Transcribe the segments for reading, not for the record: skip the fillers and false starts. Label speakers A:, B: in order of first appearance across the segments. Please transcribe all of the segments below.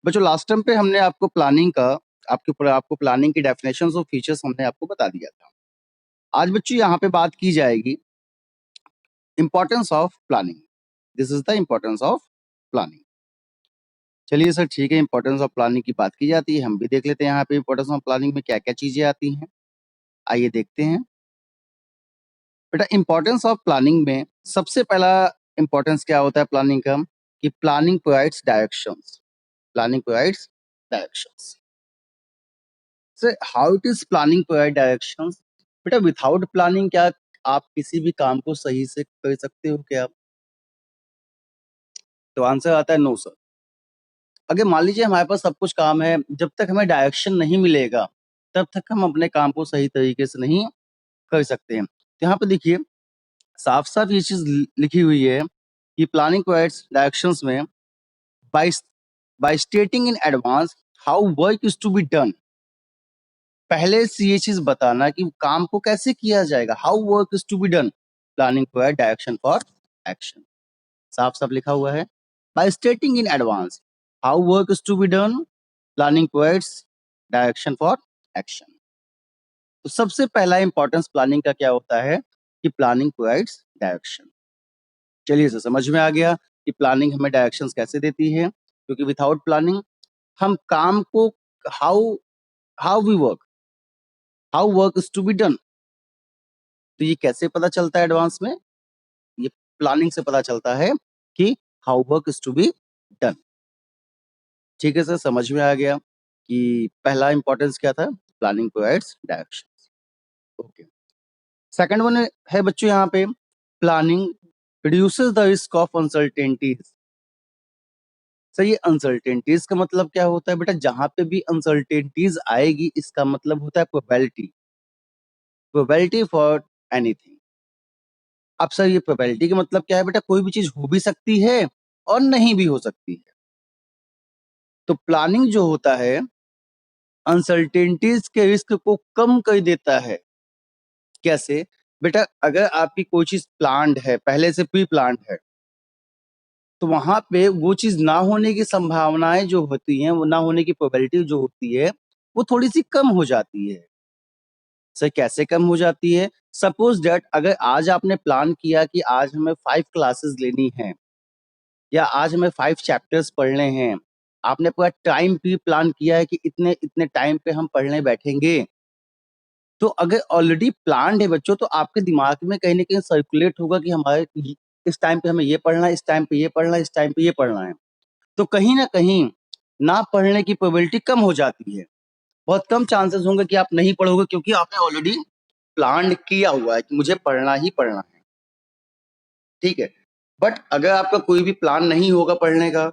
A: बच्चों last time पे हमने आपको प्लानिंग का आपको प्लानिंग की डेफिनेशंस और फीचर्स हमने आपको बता दिया था। आज बच्चों यहाँ पे बात की जाएगी importance of planning. This is the importance of planning. चलिए सर ठीक है, इंपॉर्टेंस ऑफ प्लानिंग की बात की जाती है, हम भी देख लेते हैं यहाँ पे इंपॉर्टेंस ऑफ प्लानिंग में क्या क्या चीजें आती हैं। आइए देखते हैं बेटा। इंपॉर्टेंस ऑफ प्लानिंग में सबसे पहला इंपॉर्टेंस क्या होता है प्लानिंग का, कि planning provides directions. Planning provides directions. Sir how it is planning provide directions? बेटा विथआउट प्लानिंग क्या आप किसी भी काम को सही से कर सकते हो क्या? तो आंसर आता है नो सर। अगर मान लीजिए हमारे पास सब कुछ काम है, जब तक हमें डायरेक्शन नहीं मिलेगा तब तक हम अपने काम को सही तरीके से नहीं कर सकते हैं। तो यहाँ पे देखिए साफ साफ ये चीज लिखी हुई है कि प्लानिंग प्रोवाइड्स डायरेक्शंस में by by stating in advance how work is to be done. पहले से ये चीज बताना कि काम को कैसे किया जाएगा, how work is to be done. Planning provide direction for action. साफ साफ लिखा हुआ है by stating in advance how work is to be done, planning provides direction for action. तो सबसे पहला इंपॉर्टेंस प्लानिंग का क्या होता है कि प्लानिंग प्रोवाइड्स डायरेक्शन। चलिए सर समझ में आ गया कि प्लानिंग हमें डायरेक्शंस कैसे देती है, क्योंकि विदाउट प्लानिंग हम काम को how how we work how work is to be done, तो ये कैसे पता चलता है एडवांस में? ये प्लानिंग से पता चलता है कि how work is to be done. ठीक है सर, समझ में आ गया कि पहला इंपॉर्टेंस क्या था, planning provides direction. Okay, second one है बच्चों यहाँ पे planning reduces the risk of uncertainties. Sir ये अनसर्टेनिटीज का मतलब क्या होता है बेटा? जहां पे भी अनसर्टेनिटीज आएगी इसका मतलब होता है प्रोबेबिलिटी, प्रोबेबिलिटी फॉर एनीथिंग। अब सर ये प्रोबेबिलिटी का मतलब क्या है बेटा? कोई भी चीज हो भी सकती है और नहीं भी हो सकती है। तो प्लानिंग जो होता है अनसर्टेनिटीज के रिस्क को कम कर देता है। कैसे बेटा? अगर आपकी कोई चीज प्लान्ड है, पहले से प्री प्लान्ड है, तो वहां पे वो चीज ना होने की संभावनाएं जो होती हैं, वो ना होने की प्रोबेबिलिटी जो होती है वो थोड़ी सी कम हो जाती है। सर कैसे कम हो जाती है? सपोज दैट अगर आज आपने प्लान किया कि आज हमें 5 क्लासेस लेनी है या आज हमें 5 चैप्टर्स पढ़ने हैं, आपने पूरा टाइम भी प्लान किया है कि इतने इतने टाइम पे हम पढ़ने बैठेंगे, तो अगर ऑलरेडी प्लान्ड है बच्चों तो आपके दिमाग में कहीं ना कहीं सर्कुलेट होगा कि हमारे इस टाइम पे हमें ये पढ़ना है, इस टाइम पे ये पढ़ना है, इस टाइम पे ये पढ़ना है। तो कहीं ना कहीं ना पढ़ने की प्रोबेबिलिटी कम हो जाती है। बहुत कम चांसेस होंगे कि आप नहीं पढ़ोगे, क्योंकि आपने ऑलरेडी प्लान किया हुआ है कि मुझे पढ़ना ही पढ़ना है। ठीक है, बट अगर आपका कोई भी प्लान नहीं होगा पढ़ने का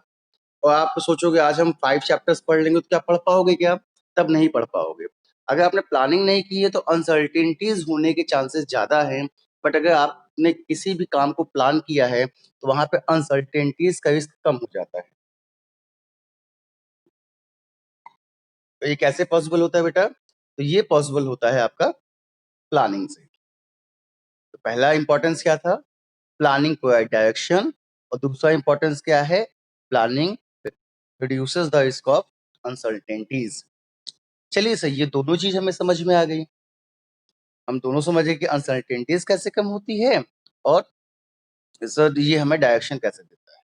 A: और आप सोचोगे आज हम 5 चैप्टर्स पढ़ लेंगे, तो क्या पढ़ पाओगे क्या? तब नहीं पढ़ पाओगे। अगर आपने प्लानिंग नहीं की है तो अनसर्टेनिटीज होने के चांसेस ज्यादा हैं, बट अगर आपने किसी भी काम को प्लान किया है तो वहां पे अनसर्टेनिटीज का रिस्क कम हो जाता है। तो ये कैसे पॉसिबल होता है बेटा? तो ये पॉसिबल होता है आपका प्लानिंग से। तो पहला इंपॉर्टेंस क्या था? Planning provide direction. और दूसरा इंपॉर्टेंस क्या है? Planning reduces the risk of uncertainties. चलिए सर ये दोनों चीज हमें समझ में आ गई। हम दोनों समझ गए कि अनसर्टेनिटीज कैसे कम होती है और सर ये हमें डायरेक्शन कैसे देता है।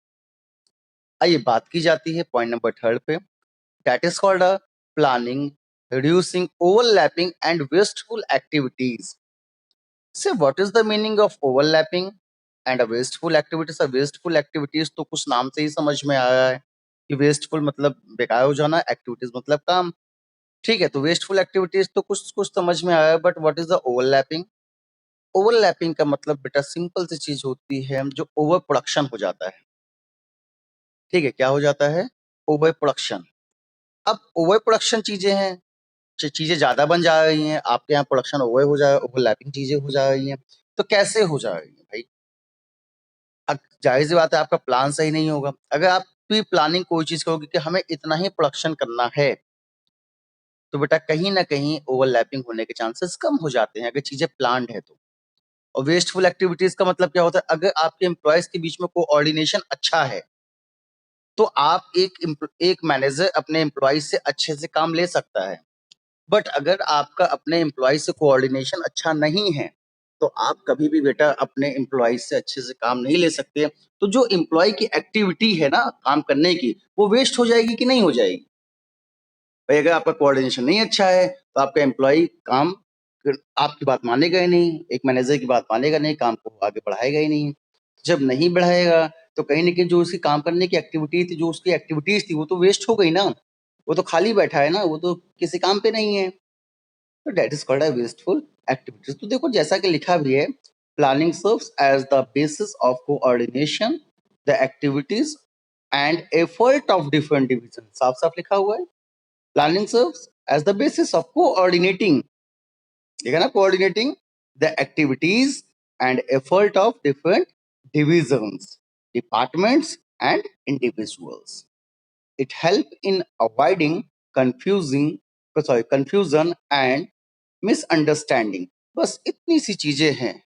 A: आइए बात की जाती है पॉइंट नंबर 3 पे, that is called a planning reducing overlapping and wasteful activities. Say what is the meaning of overlapping and wasteful activities? Wasteful activities तो कुछ नाम से ही समझ में आ रहा है कि वेस्टफुल मतलब बेकार हो जाना, एक्टिविटीज मतलब काम। ठीक है, तो वेस्टफुल एक्टिविटीज तो कुछ कुछ समझ में आया, but what is the overlapping? Overlapping का मतलब बेटा सिंपल सी चीज होती है जो ओवर प्रोडक्शन हो जाता है। ठीक है, क्या हो जाता है? Over production. अब ओवर प्रोडक्शन चीजें हैं, चीजें ज्यादा बन जा रही हैं, आपके यहाँ प्रोडक्शन ओवर हो जा ओवरलैपिंग चीजें हो जा रही हैं। तो कैसे हो जा रही है भाई? अब जाहिर सी बात है आपका प्लान सही नहीं होगा। अगर आप भी प्लानिंग कोई चीज करोगे कि हमें इतना ही प्रोडक्शन करना है, तो बेटा कहीं ना कहीं ओवरलैपिंग होने के चांसेस कम हो जाते हैं अगर चीजें प्लान्ड है तो। और वेस्टफुल एक्टिविटीज का मतलब क्या होता है? अगर आपके एम्प्लॉयज के बीच में कोऑर्डिनेशन अच्छा है, तो आप एक मैनेजर अपने एम्प्लॉय से अच्छे से काम ले सकता है, बट अगर आपका अपने एम्प्लॉय से कोऑर्डिनेशन अच्छा नहीं है, तो आप कभी भी बेटा अपने एम्प्लॉय से अच्छे से काम नहीं ले सकते। तो जो एम्प्लॉय की एक्टिविटी है ना काम करने की, वो वेस्ट हो जाएगी कि नहीं हो जाएगी? भाई अगर आपका कोऑर्डिनेशन नहीं अच्छा है, तो आपका एम्प्लॉय काम आपकी बात मानेगा ही नहीं, एक मैनेजर की बात मानेगा नहीं, काम को आगे बढ़ाएगा ही नहीं। जब नहीं बढ़ाएगा, तो कहीं न कहीं जो उसकी काम करने की एक्टिविटी थी, जो उसकी एक्टिविटीज़ थी, वो तो वेस्ट हो गई ना। वो तो खाली बैठा है ना, वो तो किसी काम पे नहीं है। तो that is called a wasteful activities. तो देखो जैसा कि लिखा भी है, planning serves as the basis of coordination the activities and effort of different division. साफ साफ लिखा हुआ है, planning serves as the basis of coordinating, देखा ना, coordinating the activities and effort of different divisions, departments and individuals. It help in avoiding confusion and misunderstanding. बस इतनी सी चीजें हैं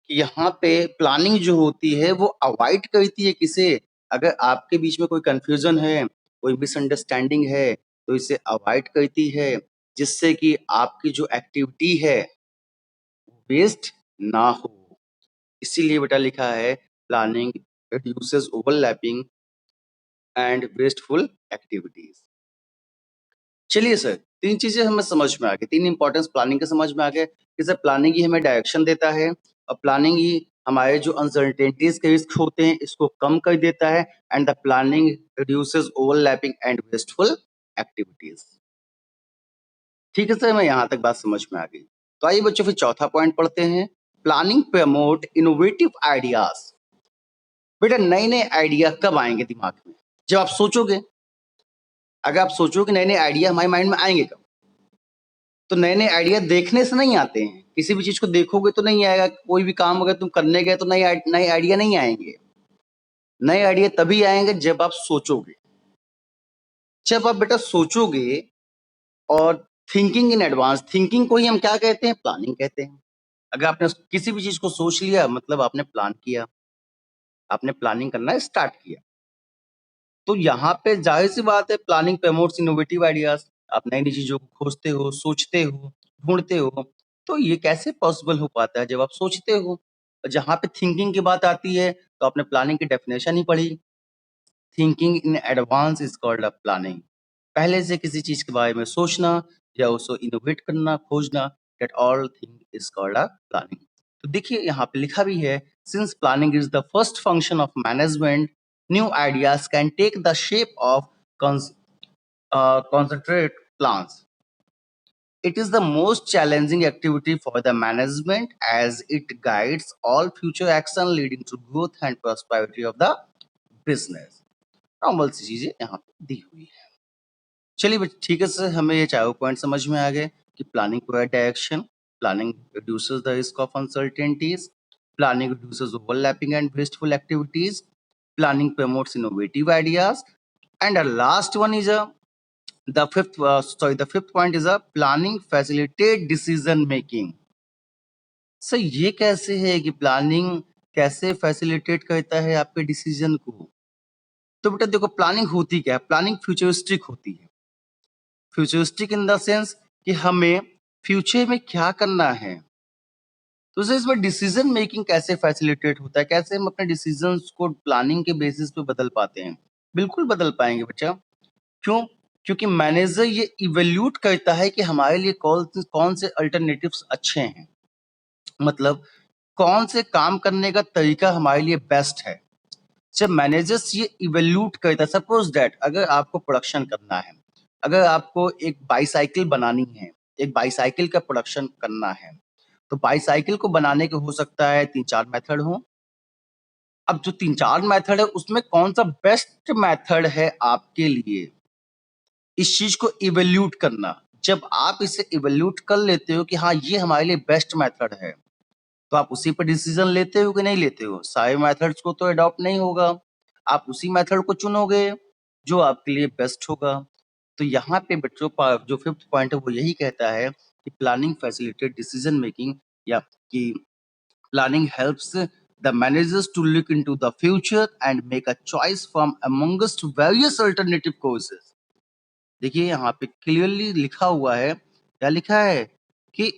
A: कि यहाँ पे प्लानिंग जो होती है वो अवॉइड करती है किसे? अगर आपके बीच में कोई कंफ्यूजन है, कोई मिसअंडरस्टैंडिंग है, तो इसे अवॉइड करती है, जिससे कि आपकी जो एक्टिविटी है वेस्ट ना हो। इसीलिए बेटा लिखा है, planning reduces overlapping and wasteful activities. चलिए सर, 3 चीज़ें हमें समझ में आ गई, 3 इम्पोर्टेंस प्लानिंग के समझ में आ गए कि सर प्लानिंग ही हमें डायरेक्शन देता है और प्लानिंग ही हमारे जो अनसर्टेनिटीज के रिस्क होते हैं इसको कम कर देता है and the planning reduces overlapping and wasteful activities. ठीक है सर, मैं यहाँ तक बात समझ में आ गई। तो आइए बच्चों फिर चौथा पॉइंट पढ़ते हैं, प्लानिंग प्रमोट इनोवेटिव आइडियाज। बेटा नए नए आइडिया कब आएंगे दिमाग में? जब आप सोचोगे। अगर आप सोचोगे नए नए आइडिया हमारे माइंड में आएंगे कब? तो नए नए आइडिया देखने से नहीं आते हैं, किसी भी चीज को देखोगे तो नहीं आएगा। कोई भी काम अगर तुम करने गए तो नए नए आइडिया नहीं आएंगे। नए आइडिया तभी आएंगे जब आप सोचोगे। जब आप बेटा सोचोगे, और थिंकिंग इन एडवांस, थिंकिंग को ही हम क्या कहते हैं? प्लानिंग कहते हैं। अगर आपने किसी भी चीज को सोच लिया, मतलब आपने प्लान किया, आपने प्लानिंग करना स्टार्ट किया। तो यहाँ पे जाहिर सी बात है, प्लानिंग प्रमोट्स इनोवेटिव आइडियाज। आप नई नई चीजों को खोजते हो, सोचते हो, ढूंढते हो। तो ये कैसे पॉसिबल हो पाता है? जब आप सोचते हो। जहाँ पे थिंकिंग की बात आती है, तो आपने प्लानिंग की डेफिनेशन ही पढ़ी, thinking in advance is called a planning. पहले से किसी चीज के बारे में सोचना या उसको इनोवेट करना, खोजना, that all thing is called a planning. तो देखिए यहाँ पे लिखा भी है, since planning is the first function of management, new ideas can take the shape of concentrate plans. It is the most challenging activity for the management as it guides all future action leading to growth and prosperity of the business. Normal सी चीजें यहाँ पे दी हुई है। चलिए ठीक है sir, हमें ये चारों पॉइंट समझ में आ गए कि planning provide direction, planning reduces the risk of uncertainties, planning reduces overlapping and wasteful activities, planning promotes innovative ideas, and last one is the fifth point is a planning facilitate decision making. Sir ये कैसे है कि planning कैसे facilitate करता है आपके decision को? तो बेटा देखो, प्लानिंग होती क्या है? प्लानिंग फ्यूचरिस्टिक होती है। फ्यूचरिस्टिक इन द सेंस कि हमें फ्यूचर में क्या करना है। तो सर इसमें डिसीजन मेकिंग कैसे फैसिलिटेट होता है? कैसे हम अपने डिसीजंस को प्लानिंग के बेसिस पे बदल पाते हैं? बिल्कुल बदल पाएंगे बच्चा। क्यों? क्योंकि मैनेजर ये इवेल्यूट करता है कि हमारे लिए कौन से अल्टरनेटिव्स अच्छे हैं, मतलब कौन से काम करने का तरीका हमारे लिए बेस्ट है। जब मैनेजर्स ये इवेल्यूट करता है, सपोज दैट अगर आपको प्रोडक्शन करना है, अगर आपको एक बाईसाइकिल बनानी है, एक बाईसाइकिल का प्रोडक्शन करना है, तो बाईसाइकिल को बनाने के हो सकता है 3-4 मेथड हो। अब जो 3-4 मेथड है उसमें कौन सा बेस्ट मेथड है आपके लिए, इस चीज को इवेल्यूट करना। जब आप इसे इवेल्यूट कर लेते हो कि हाँ ये हमारे लिए बेस्ट मेथड है, तो आप उसी पर डिसीजन लेते हो कि नहीं लेते हो? सारे मेथड्स को तो अडॉप्ट नहीं होगा, आप उसी मेथड को चुनोगे जो आपके लिए बेस्ट होगा। तो यहाँ पे बच्चों का जो फिफ्थ पॉइंट है वो यही कहता है कि प्लानिंग फैसिलिटेट डिसीजन मेकिंग, या कि planning helps the managers to look into the future and make a choice from amongst various alternative courses. देखिए यहाँ पे क्लियरली लिखा हुआ है, क्या लिखा है कि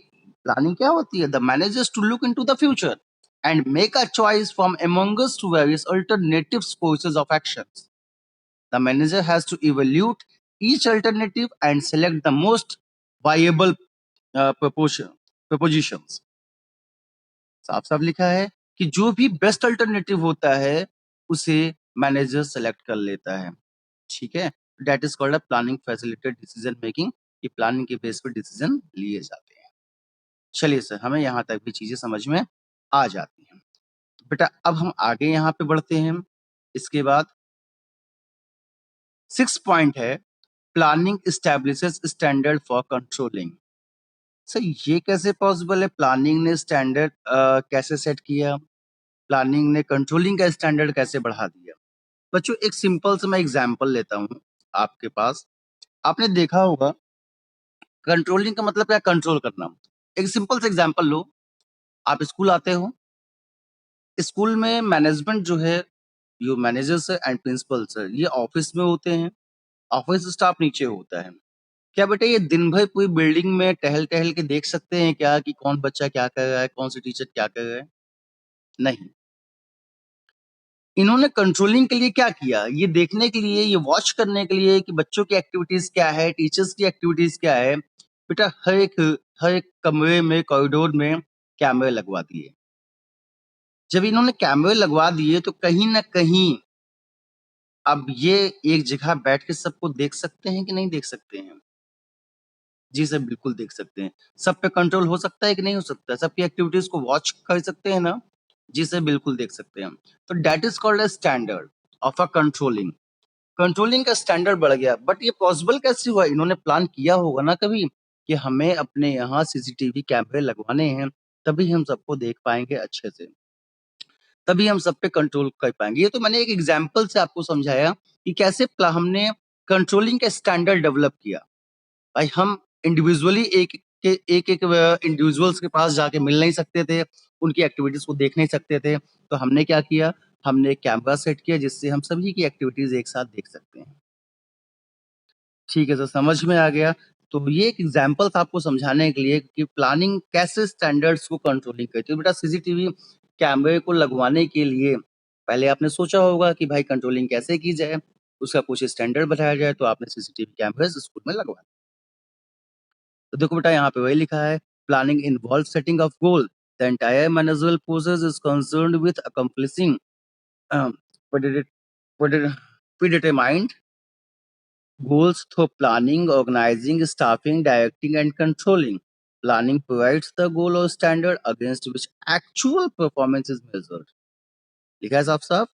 A: प्लानिंग क्या होती है? The managers to look into the future and make a choice from amongst various alternative courses of actions. The manager has to evaluate each alternative and select the most viable propositions. साफ साफ लिखा है कि जो भी best alternative होता है उसे मैनेजर सेलेक्ट कर लेता है, ठीक है? That is called a planning facilitated decision making, कि प्लानिंग के बेस पर डिसीजन लिए जाते हैं। चलिए सर, हमें यहाँ तक भी चीजें समझ में आ जाती हैं। बेटा अब हम आगे यहाँ पे बढ़ते हैं। इसके बाद 6 पॉइंट है, planning establishes standard for controlling. Sir ये कैसे पॉसिबल है? प्लानिंग ने स्टैंडर्ड कैसे सेट किया? प्लानिंग ने कंट्रोलिंग का स्टैंडर्ड कैसे बढ़ा दिया? बच्चों एक सिंपल सा मैं एग्जांपल लेता हूँ आपके पास। आपने देखा होगा कंट्रोलिंग का मतलब क्या? कंट्रोल करना। एक सिंपल सा एग्जांपल लो, आप स्कूल आते हो, स्कूल में मैनेजमेंट जो है, जो मैनेजर्स है एंड प्रिंसिपल्स है, ये ऑफिस में होते हैं, ऑफिस स्टाफ नीचे होता है। क्या बेटा ये दिन भर पूरी बिल्डिंग में टहल टहल के देख सकते हैं क्या कि कौन बच्चा क्या कर रहा है, कौन सी टीचर क्या कर रहा है? नहीं। इन्होंने कंट्रोलिंग के लिए क्या किया? ये देखने के लिए, ये वॉच करने के लिए कि बच्चों की एक्टिविटीज क्या है, टीचर्स की एक्टिविटीज क्या है, बेटा हर एक कमरे में, कॉरिडोर में कैमरे लगवा दिए। जब इन्होंने कैमरे लगवा दिए तो कहीं ना कहीं अब ये एक जगह बैठ के सबको देख सकते हैं कि नहीं देख सकते हैं? जी सर, बिल्कुल देख सकते हैं। सब पे कंट्रोल हो सकता है कि नहीं हो सकता है? सबकी एक्टिविटीज को वॉच कर सकते हैं ना? जी सर, बिल्कुल देख सकते हैं। तो that is called a standard of a controlling. Controlling का स्टैंडर्ड बढ़ गया, बट ये पॉसिबल कैसे हुआ? इन्होंने प्लान किया होगा ना कभी कि हमें अपने यहाँ सीसीटीवी कैमरे लगवाने हैं, तभी हम सबको देख पाएंगे अच्छे से, तभी हम सब पे कंट्रोल कर पाएंगे। ये तो मैंने एक एग्जाम्पल से आपको समझाया कि कैसे हमने कंट्रोलिंग का स्टैंडर्ड डेवलप किया। भाई हम इंडिविजुअली एक इंडिविजुअल्स के पास जाके मिल नहीं सकते थे, उनकी एक्टिविटीज को देख नहीं सकते थे, तो हमने क्या किया? हमने एक कैमरा सेट किया जिससे हम सभी की एक्टिविटीज एक साथ देख सकते हैं। ठीक है सर, समझ में आ गया। तो ये एक एग्जांपल था आपको समझाने के लिए कि प्लानिंग कैसे स्टैंडर्ड्स को कंट्रोलिंग करती है। बेटा सीसीटीवी कैमरे को लगवाने के लिए पहले आपने सोचा होगा कि भाई कंट्रोलिंग कैसे की जाए, उसका कुछ स्टैंडर्ड बताया जाए, तो आपने सीसीटीवी कैमरे स्कूल में लगवा। तो देखो बेटा यहाँ पे वही लिखा है, planning involve setting of goal, the entire managerial process is concerned with accomplishing predetermined goals through planning, organizing, staffing, directing, and controlling. Planning provides the goal or standard against which actual performance is measured. लिखा है साफ साफ,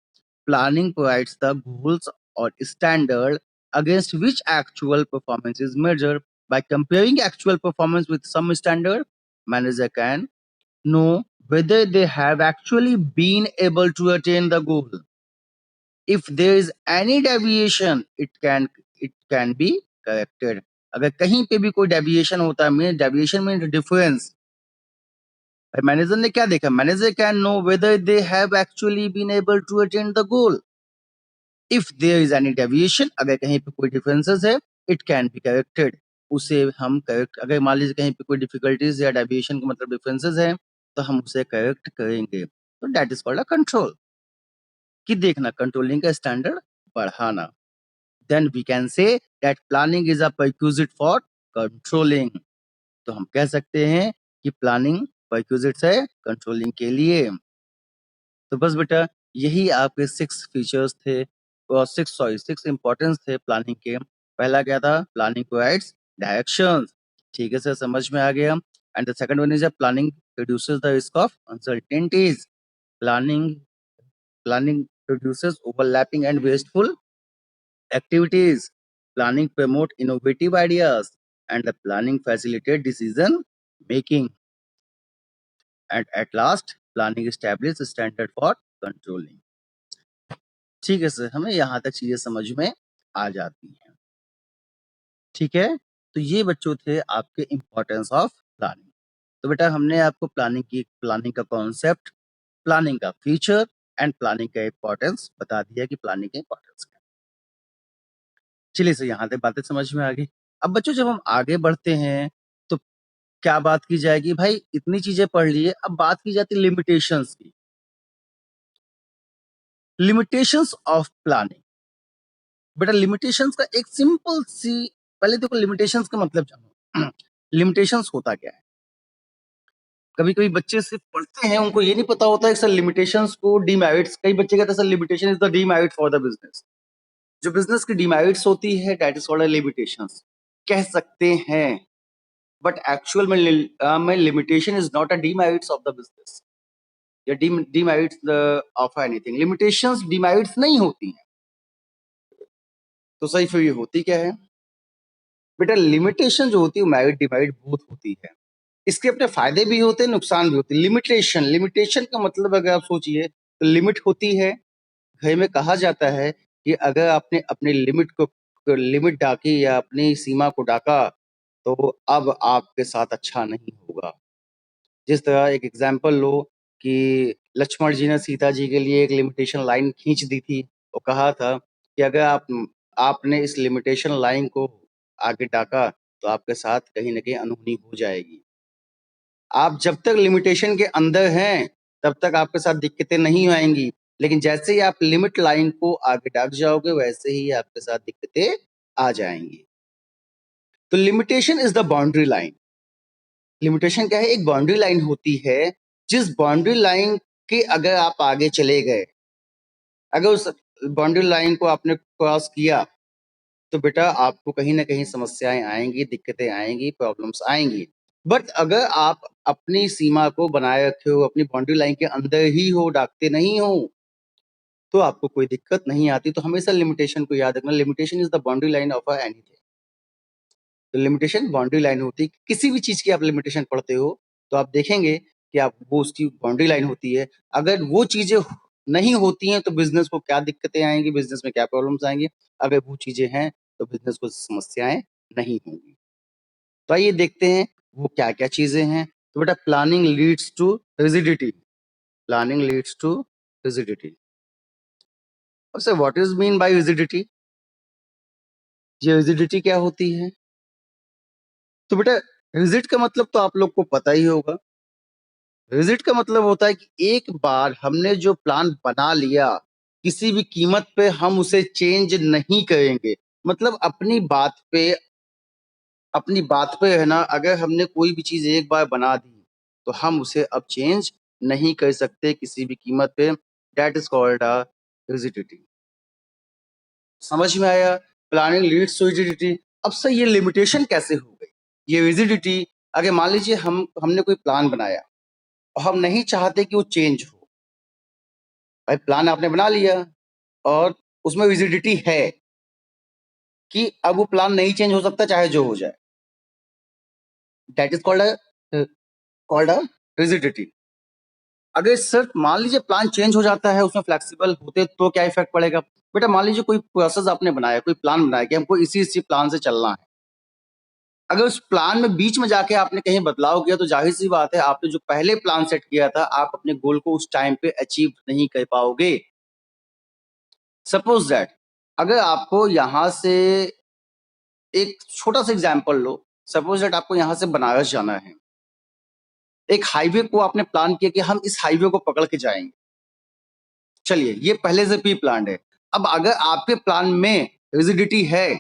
A: planning provides the goals or standard against which actual performance is measured. By comparing actual performance with some standard, manager can know whether they have actually been able to attain the goal. If there is any deviation, it can be corrected. अगर कहीं पे भी कोई deviation होता है, mean deviation mean difference, manager ने क्या देखा? Manager can know whether they have actually been able to attain the goal. If there is any deviation, अगर कहीं पे कोई डिफरेंसेस है, इट कैन बी करेक्टेड, उसे हम करेक्ट, अगर मान लीजिए कहीं पे कोई डिफिकल्टीज या डेविएशन का मतलब डिफरेंसेस है, तो हम उसे करेक्ट करेंगे। तो that is called a control, कि देखना कंट्रोलिंग का स्टैंडर्ड बढ़ाना। then we can say that planning is a prerequisite for controlling. तो हम कह सकते हैं कि प्लानिंग prerequisite है कंट्रोलिंग के लिए। तो बस बेटा यही आपके 6 फीचर्स थे, और 6 इंपॉर्टेंस थे प्लानिंग के। पहला क्या था? Planning provides directions. ठीक है सर, समझ में आ गया। And the second one is planning reduces the risk of uncertainties. Planning planning reduces overlapping and wasteful activities. Planning promote innovative ideas, and the planning facilitate decision making. And at last, planning establish standard for controlling. ठीक है sir, हमें यहाँ तक चीजें समझ में आ जाती हैं। ठीक है, तो ये बच्चों थे आपके इम्पोर्टेंस ऑफ प्लानिंग। तो बेटा हमने आपको प्लानिंग का कॉन्सेप्ट, प्लानिंग का फीचर एंड प्लानिंग का इंपॉर्टेंस बता दिया कि प्लानिंग का इंपॉर्टेंस क्या है। चलिए सर, यहाँ तक बातें समझ में आ गई। अब बच्चों जब हम आगे बढ़ते हैं तो क्या बात की जाएगी? भाई इतनी चीजें पढ़ लिए, अब बात की जाती है लिमिटेशंस की। Limitations of planning. बेटा लिमिटेशंस का एक सिंपल सी, पहले देखो लिमिटेशंस का मतलब जानो। लिमिटेशंस होता क्या है? कभी कभी बच्चे सिर्फ पढ़ते हैं, उनको ये नहीं पता होता है सर लिमिटेशंस को डीमेरिट्स, कई बच्चे कहते हैं sir limitation is the demerit for the business. जो बिजनेस की डीमेरिट्स होती है दैट इज कॉल्ड लिमिटेशंस, कह सकते हैं, बट एक्चुअल में limitation is not a demerits of the business या demerits of anything. Limitations demerits नहीं होती हैं। तो सही फिर ये होती क्या है? बेटा लिमिटेशन जो होती है मेरिट डिमेरिट बोथ होती है। इसके अपने फायदे भी होते हैं, नुकसान भी होते हैं। लिमिटेशन, लिमिटेशन का मतलब अगर आप सोचिए तो लिमिट होती है, घर में कहा जाता है कि अगर आपने अपने लिमिट डाकी या अपनी सीमा को डाका तो अब आपके साथ अच्छा नहीं होगा। जिस तरह एक एग्जाम्पल लो कि लक्ष्मण जी ने सीता जी के लिए एक लिमिटेशन लाइन खींच दी थी। वो कहा था कि अगर आपने इस लिमिटेशन लाइन को आगे डाका तो आपके साथ कहीं ना कहीं अनहोनी हो जाएगी। आप जब तक लिमिटेशन के अंदर हैं तब तक आपके साथ दिक्कतें नहीं आएंगी, लेकिन जैसे ही आप लिमिट लाइन को आगे डाक जाओगे वैसे ही आपके साथ दिक्कतें आ जाएंगी। तो limitation is the boundary line. Limitation क्या है? एक बाउंड्री लाइन होती है, जिस बाउंड्री लाइन के अगर आप आगे चले गए, अगर उस बाउंड्री लाइन को आपने क्रॉस किया तो बेटा आपको कहीं ना कहीं समस्याएं आएंगी, दिक्कतें आएंगी, प्रॉब्लम्स आएंगी। बट अगर आप अपनी सीमा को बनाए रखे हो, अपनी बाउंड्री लाइन के अंदर ही हो, डाकते नहीं हो, तो आपको कोई दिक्कत नहीं आती। तो हमेशा लिमिटेशन को याद रखना, limitation is the boundary line of anything. तो लिमिटेशन बाउंड्री लाइन होती है। किसी भी चीज की आप लिमिटेशन पढ़ते हो तो आप देखेंगे कि आप वो उसकी बाउंड्री लाइन होती है। अगर वो चीजें नहीं होती हैं तो बिजनेस को क्या दिक्कतें आएंगी, बिजनेस में क्या प्रॉब्लम्स आएंगी। अगर वो चीजें हैं तो बिजनेस को समस्याएं नहीं होंगी। तो आइए देखते हैं वो क्या क्या चीजें हैं। तो बेटा planning leads to rigidity. Planning leads to rigidity. अब sir what is mean by rigidity? ये रिजिडिटी क्या होती है? तो बेटा रिजिड का मतलब तो आप लोग को पता ही होगा। रिजिड का मतलब होता है कि एक बार हमने जो प्लान बना लिया, किसी भी कीमत पे हम उसे चेंज नहीं करेंगे। मतलब अपनी बात पे है ना, अगर हमने कोई भी चीज एक बार बना दी तो हम उसे अब चेंज नहीं कर सकते किसी भी कीमत पे। That is called a rigidity. समझ में आया? Planning leads to rigidity. अब से ये लिमिटेशन कैसे हो गई, ये रिजिडिटी? अगर मान लीजिए हमने कोई प्लान बनाया और हम नहीं चाहते कि वो चेंज हो। भाई प्लान आपने बना लिया और उसमें रिजिडिटी है कि अब वो प्लान नहीं चेंज हो सकता चाहे जो हो जाए। That is called a rigidity. अगर सर मान लीजिए प्लान चेंज हो जाता है, उसमें फ्लेक्सिबल होते तो क्या इफेक्ट पड़ेगा? बेटा मान लीजिए कोई प्रोसेस आपने बनाया, कोई प्लान बनाया कि हमको इसी प्लान से चलना है। अगर उस प्लान में बीच में जाके आपने कहीं बदलाव किया तो जाहिर सी बात है आपने जो पहले प्लान सेट किया था आप अपने गोल को उस टाइम पे अचीव नहीं कर पाओगे। सपोज दैट अगर आपको यहां से एक छोटा सा एग्जाम्पल लो, सपोज दैट आपको यहां से बनारस जाना है। एक हाईवे को आपने प्लान किया कि हम इस हाईवे को पकड़ के जाएंगे। चलिए ये पहले से प्री प्लान है। अब अगर आपके प्लान में रिजिडिटी है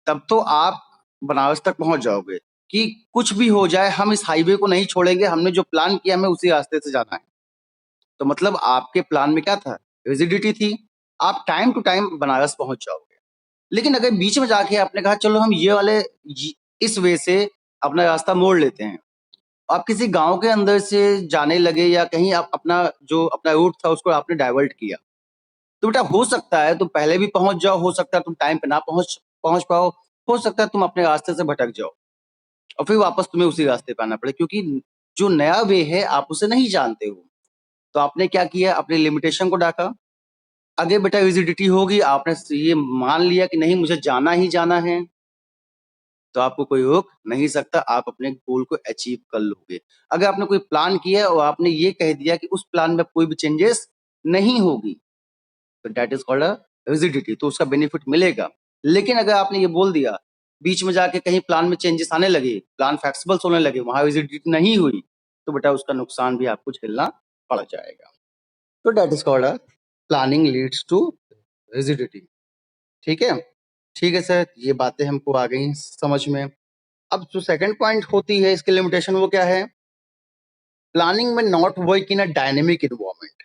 A: तब तो आप बनारस तक पहुंच जाओगे कि कुछ भी हो जाए हम इस हाईवे को नहीं छोड़ेंगे, हमने जो प्लान किया हमें उसी रास्ते से जाना है। तो मतलब आपके प्लान में क्या था? रिजिडिटी थी। आप टाइम टू टाइम बनारस पहुंच जाओगे। लेकिन अगर बीच में जाके आपने कहा चलो हम इस वे से अपना रास्ता मोड़ लेते हैं, आप किसी गांव के अंदर से जाने लगे या कहीं आप अपना रूट था उसको आपने डाइवर्ट किया, तो बेटा हो सकता है तुम पहले भी पहुंच जाओ, हो सकता है तुम टाइम पे ना पहुंच पहुंच पाओ, हो सकता है तुम अपने रास्ते से भटक जाओ और फिर वापस तुम्हें उसी रास्ते पे आना पड़े, क्योंकि जो नया वे है आप उसे नहीं जानते हो। तो आपने क्या किया? अपनी लिमिटेशन को डाका। आगे बेटा रिजिडिटी होगी, आपने ये मान लिया कि नहीं मुझे जाना ही जाना है, तो आपको कोई रोक नहीं सकता, आप अपने गोल को अचीव कर लोगे। अगर आपने कोई प्लान किया है और आपने ये कह दिया कि उस प्लान में कोई भी चेंजेस नहीं होगी, तो that is called a rigidity, तो उसका बेनिफिट मिलेगा। लेकिन अगर आपने ये बोल दिया, बीच में जाके कहीं प्लान में चेंजेस आने लगे, प्लान फ्लेक्सिबल होने लगे, वहां रिजिडिटी नहीं हुई, तो बेटा उसका नुकसान भी आपको झेलना पड़ जाएगा। तो that is called a planning leads to rigidity. ठीक है, ठीक है सर, ये बातें हमको आ गई समझ में। अब जो सेकंड पॉइंट होती है इसकी लिमिटेशन, वो क्या है? प्लानिंग में not work in a dynamic environment.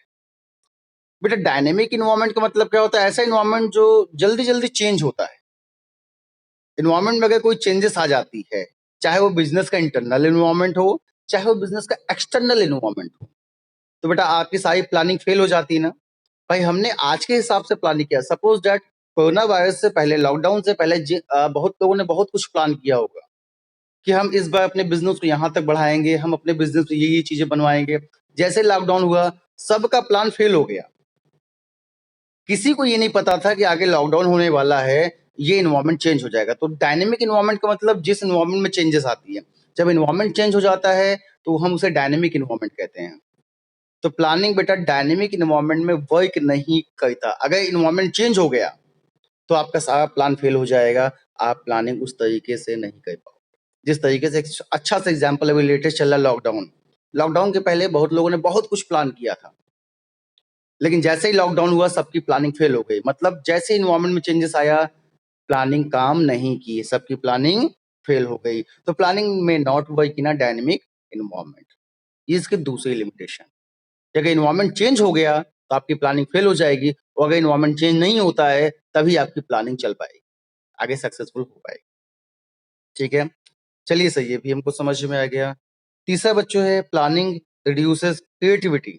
A: बेटा डायनेमिक इन्वायरमेंट का मतलब क्या होता है? ऐसा इन्वायरमेंट जो जल्दी जल्दी चेंज होता है। इन्वायरमेंट में अगर कोई चेंजेस आ जाती है, चाहे वो बिजनेस का इंटरनल इन्वायरमेंट हो, चाहे वो बिजनेस का एक्सटर्नल इन्वायरमेंट हो, तो बेटा आपकी सारी प्लानिंग फेल हो जाती है ना। भाई हमने आज के हिसाब से प्लानिंग किया, सपोज दैट कोरोना वायरस से पहले, लॉकडाउन से पहले बहुत लोगों ने बहुत कुछ प्लान किया होगा कि हम इस बार अपने बिजनेस को यहाँ तक बढ़ाएंगे, हम अपने बिजनेस में ये चीजें बनवाएंगे। जैसे लॉकडाउन हुआ, सबका प्लान फेल हो गया। किसी को ये नहीं पता था कि आगे लॉकडाउन होने वाला है, ये इन्वायरमेंट चेंज हो जाएगा। तो डायनेमिक इन्वायरमेंट का मतलब जिस इन्वायरमेंट में चेंजेस आती है, जब इन्वायरमेंट चेंज हो जाता है तो हम उसे डायनेमिक इन्वायरमेंट कहते हैं। तो प्लानिंग बेटा डायनेमिक इन्वायरमेंट में वर्क नहीं करता। अगर इन्वायरमेंट चेंज हो गया तो आपका सारा प्लान फेल हो जाएगा, आप प्लानिंग उस तरीके से नहीं कर पाओगे जिस तरीके से। एक अच्छा सा एग्जाम्पल अभी लेटेस्ट चल रहा है, लॉकडाउन। लॉकडाउन के पहले बहुत लोगों ने बहुत कुछ प्लान किया था, लेकिन जैसे ही लॉकडाउन हुआ सबकी प्लानिंग फेल हो गई। मतलब जैसे इन्वायरमेंट में चेंजेस आया, प्लानिंग काम नहीं की, सबकी प्लानिंग फेल हो गई। तो प्लानिंग में not work in a dynamic environment, ये इसकी दूसरी लिमिटेशन। अगर इन्वायरमेंट चेंज हो गया तो आपकी प्लानिंग फेल हो जाएगी, और अगर इन्वायरमेंट चेंज नहीं होता है तभी आपकी प्लानिंग चल पाएगी, आगे सक्सेसफुल हो पाएगी। ठीक है, चलिए सही है, भी हमको समझ में आ गया। तीसरा बच्चों है प्लानिंग रिड्यूसेस क्रिएटिविटी।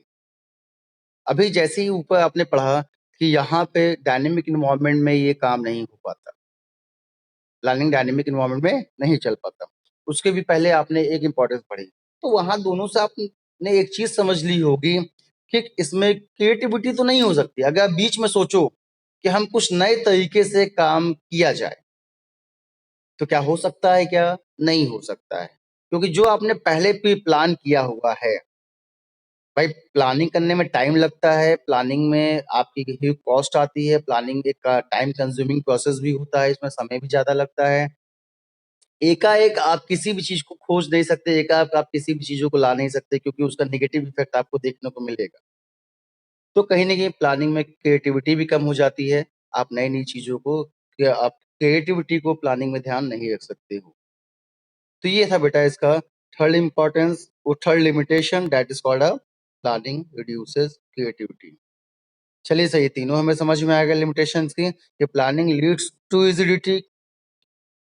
A: अभी जैसे ही ऊपर आपने पढ़ा कि यहाँ पे डायनेमिक इन्वायरमेंट में ये काम नहीं हो पाता, प्लानिंग डायनेमिक इन्वायरमेंट में नहीं चल पाता। उसके भी पहले आपने एक इंपॉर्टेंस पढ़ी, तो वहां दोनों से आपने एक चीज समझ ली होगी कि इसमें क्रिएटिविटी तो नहीं हो सकती। अगर आप बीच में सोचो कि हम कुछ नए तरीके से काम किया जाए, तो क्या हो सकता है? क्या नहीं हो सकता है, क्योंकि जो आपने पहले भी प्लान किया हुआ है, भाई प्लानिंग करने में टाइम लगता है, प्लानिंग में आपकी ह्यूज कॉस्ट आती है, प्लानिंग एक टाइम कंज्यूमिंग प्रोसेस भी होता है, इसमें समय भी ज्यादा लगता है। एकाएक आप किसी भी चीज को खोज नहीं सकते, एकाएक आप किसी भी चीजों को ला नहीं सकते, क्योंकि उसका नेगेटिव इफेक्ट आपको देखने को मिलेगा। तो कहीं ना कहीं प्लानिंग में क्रिएटिविटी भी कम हो जाती है। आप नई नई चीजों को, आप क्रिएटिविटी को प्लानिंग में ध्यान नहीं रख सकते हो। तो ये था बेटा इसका थर्ड इंपॉर्टेंस, वो third limitation, that is called a planning reduces creativity. चलिए सही, तीनों हमें समझ में आ गया लिमिटेशंस की, कि planning leads to rigidity,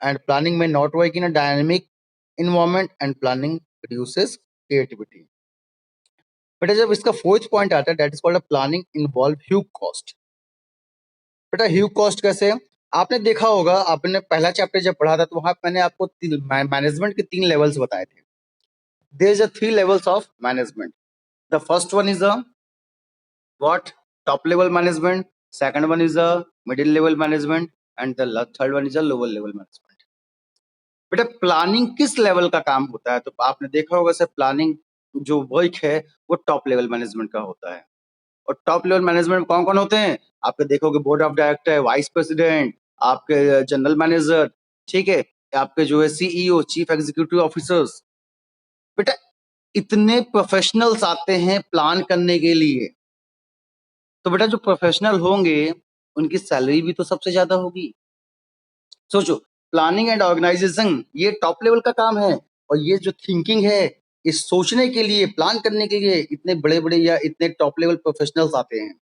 A: and planning में not work in a dynamic environment, and planning reduces creativity. बेटा जब इसका फोर्थ पॉइंट आता है, that is called a planning involve huge cost. बेटा ह्यूज कॉस्ट कैसे? आपने देखा होगा, आपने पहला चैप्टर जब पढ़ा था तो वहां मैंने आपको मैनेजमेंट के 3 लेवल्स बताए थे। There is a 3 levels of management. The first one is a what? Top level management. Second one is a middle level management, and the third one is a lower level management. बेटा planning किस level का काम होता है? तो आपने देखा होगा सर, प्लानिंग जो वर्क है वो टॉप लेवल मैनेजमेंट का होता है। और टॉप लेवल मैनेजमेंट कौन कौन होते हैं? आपके देखोगे board of director, vice president, आपके जनरल मैनेजर, ठीक है, आपके जो है सीईओ, चीफ एग्जीक्यूटिव ऑफिसर्स। बेटा इतने प्रोफेशनल्स आते हैं प्लान करने के लिए, तो बेटा जो प्रोफेशनल होंगे उनकी सैलरी भी तो सबसे ज्यादा होगी। सोचो, प्लानिंग एंड ऑर्गेनाइजेशन ये टॉप लेवल का काम है, और ये जो थिंकिंग है, इस सोचने के लिए, प्लान करने के लिए इतने बड़े बड़े या इतने टॉप लेवल प्रोफेशनल्स आते हैं।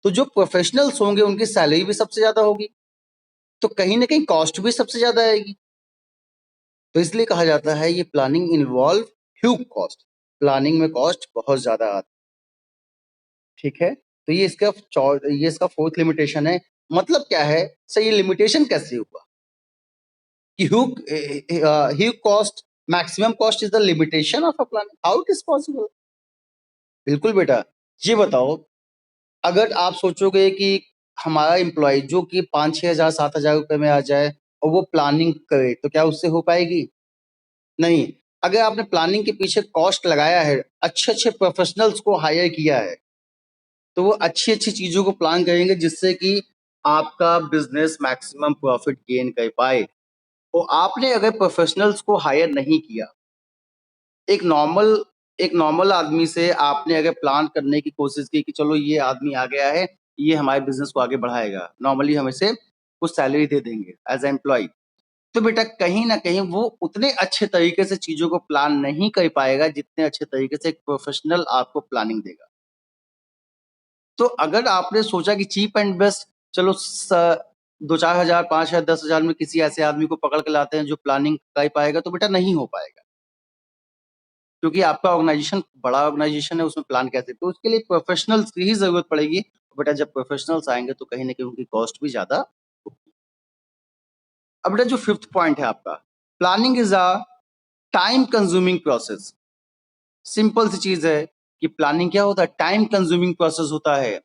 A: तो जो प्रोफेशनल्स होंगे उनकी सैलरी भी सबसे ज्यादा होगी, तो कहीं ना कहीं कॉस्ट भी सबसे ज्यादा आएगी। तो इसलिए कहा जाता है ये planning involve huge cost, planning में कॉस्ट बहुत ज्यादा आती है। ठीक है, तो ये इसका फोर्थ लिमिटेशन है। मतलब क्या है सर, ये लिमिटेशन कैसे हुआ कि huge cost, maximum cost is the limitation of a plan? How it is possible? बिल्कुल बेटा, ये बताओ, अगर आप सोचोगे कि हमारा एम्प्लॉय जो कि 5-6 हजार 7 हजार रुपए में आ जाए और वो प्लानिंग करे, तो क्या उससे हो पाएगी? नहीं। अगर आपने प्लानिंग के पीछे कॉस्ट लगाया है, अच्छे-अच्छे प्रोफेशनल्स को हायर किया है, तो वो अच्छी-अच्छी चीज़ों को प्लान करेंगे जिससे कि आपका बिज़नेस मैक्सिमम प्रॉफिट गेन कर पाए। तो आपने अगर प्रोफेशनल्स को हायर नहीं किया, एक नॉर्मल एक नॉर्मल आदमी से आपने अगर प्लान करने की कोशिश की कि चलो ये आदमी आ गया है, ये हमारे बिज़नेस को आगे बढ़ाएगा, नॉर्मली हम इसे कुछ सैलरी दे देंगे एज़ अ एम्प्लॉयी। तो बेटा कहीं न कहीं वो उतने अच्छे तरीके से चीज़ों को प्लान नहीं कर पाएगा, जितने अच्छे तरीके से एक प्रोफेशनल आपको प्लानिंग देगा। तो अगर आपने सोचा कि चीप एंड बेस्ट चलो 2-4 हज़ार, 5 हज़ार, 10 हज़ार में किसी ऐसे आदमी को पकड़ के लाते हैं जो प्लानिंग कर पाएगा, तो बेटा नहीं हो पाएगा। क्योंकि आपका ऑर्गेनाइज़ेशन बड़ा ऑर्गेनाइज़ेशन है, उसमें प्लान कैसे? तो उसके लिए प्रोफेशनल्स की ही ज़रूरत पड़ेगी। बेटा जब प्रोफेशनल्स आएँगे तो कहीं न कहीं उनकी कॉस्ट भी ज़्यादा होगी। अब बेटा जो 5th पॉइंट है आपका, planning is a time consuming process. Simple सी चीज़ है कि प्लानिंग क्या होता है? टाइम कंज्यूमिंग प्रोसेस होता है।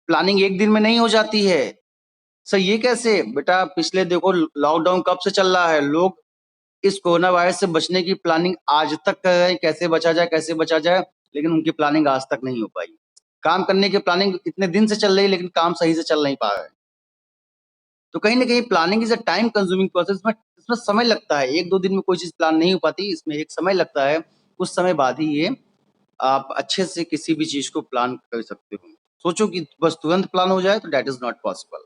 A: प्लानिंग 1 दिन में नहीं हो जाती है। सर ये कैसे? बेटा पिछले देखो लॉकडाउन कब से चल रहा है, लोग इस कोरोना वायरस से बचने की प्लानिंग आज तक कर रहे हैं, कैसे बचा जाए, लेकिन उनकी प्लानिंग आज तक नहीं हो पाई। काम करने की प्लानिंग इतने दिन से चल रही है, लेकिन काम सही से चल नहीं पा रहा है। तो कहीं न कहीं planning is a time consuming process में इसमें समय लगता है, 1-2 दिन में कोई चीज़ प्लान नहीं हो पाती, इसमें एक समय लगता है, कुछ समय बाद ही ये आप अच्छे से किसी भी चीज़ को प्लान कर सकते हो। सोचो कि बस तुरंत प्लान हो जाए तो दैट इज़ नॉट पॉसिबल।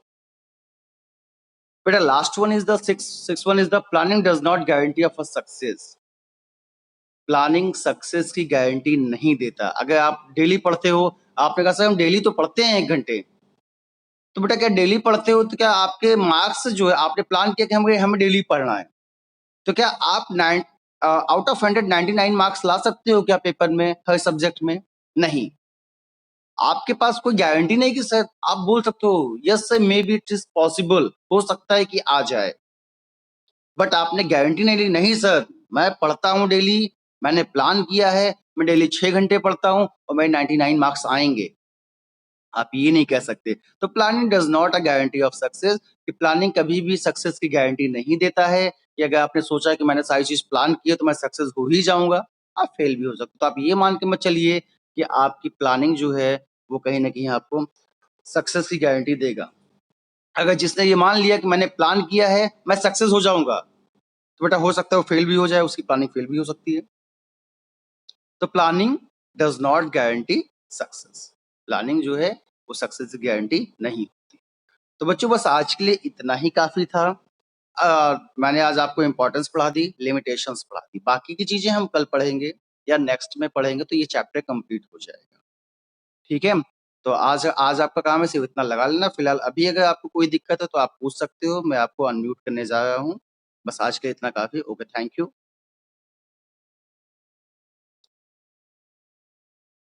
A: बेटा last one is the sixth one is the planning does not guarantee of a success. Planning success की गारंटी नहीं देता। अगर आप डेली पढ़ते हो, आपने कहा सर हम डेली तो पढ़ते हैं 1 घंटे। तो बेटा क्या डेली पढ़ते हो तो क्या आपके मार्क्स जो है आपने प्लान किया कि हमें डेली पढ़ना है। तो क्या आप आउट ऑफ 100 99 मार्क्स ला सकते हो क्या पेपर में हर सब्जेक्ट में? नहीं। आपके पास कोई गारंटी नहीं कि सर आप बोल सकते हो yes sir may be it is possible हो सकता है कि आ जाए। बट आपने गारंटी नहीं ली, नहीं सर मैं पढ़ता हूँ डेली, मैंने प्लान किया है, मैं डेली 6 घंटे पढ़ता हूँ और मेरे 99 मार्क्स आएँगे। आप ये नहीं कह सकते। तो planning does not a guarantee of success कि प्लानिंग कभी भी सक्सेस की गारंटी नहीं देता है कि अगर आपने सोचा कि मैंने सारी चीज़ प्लान की है तो मैं सक्सेस हो ही जाऊँगा, आप फेल भी हो सकते हो। तो आप ये मान के मत चलिए कि आपकी प्लानिंग जो है वो कहीं न कहीं आपको सक्सेस की गारंटी देगा। अगर जिसने ये मान लिया कि मैंने प्लान किया है, मैं सक्सेस हो जाऊँगा, तो बेटा हो सकता है वो फेल भी हो जाए, उसकी प्लानिंग फेल भी हो सकती है। तो planning does not guarantee success. Planning जो है वो सक्सेस की गारंटी नहीं होती। तो बच्चों बस आज के लिए इतना ही काफ़ी था। मैंने आज आपको इम्पोर्टेंस पढ़ा दी, लिमिटेशंस पढ़ा दी। बाकी की चीज़ें हम कल पढ़ेंगे या नेक्स्ट में पढ़ेंगे तो ये चैप्टर कंप्लीट हो जाएगा। ठीक है? तो आज आज आपका काम है सिर्फ़ इतना लगा लेना। फिलहाल अभी अगर आपको कोई दिक्कत है तो आप पूछ सकते हो, मैं आपको अनम्यूट करने जा रहा हूँ। बस आज के लिए इतना काफ़ी। Okay, thank you.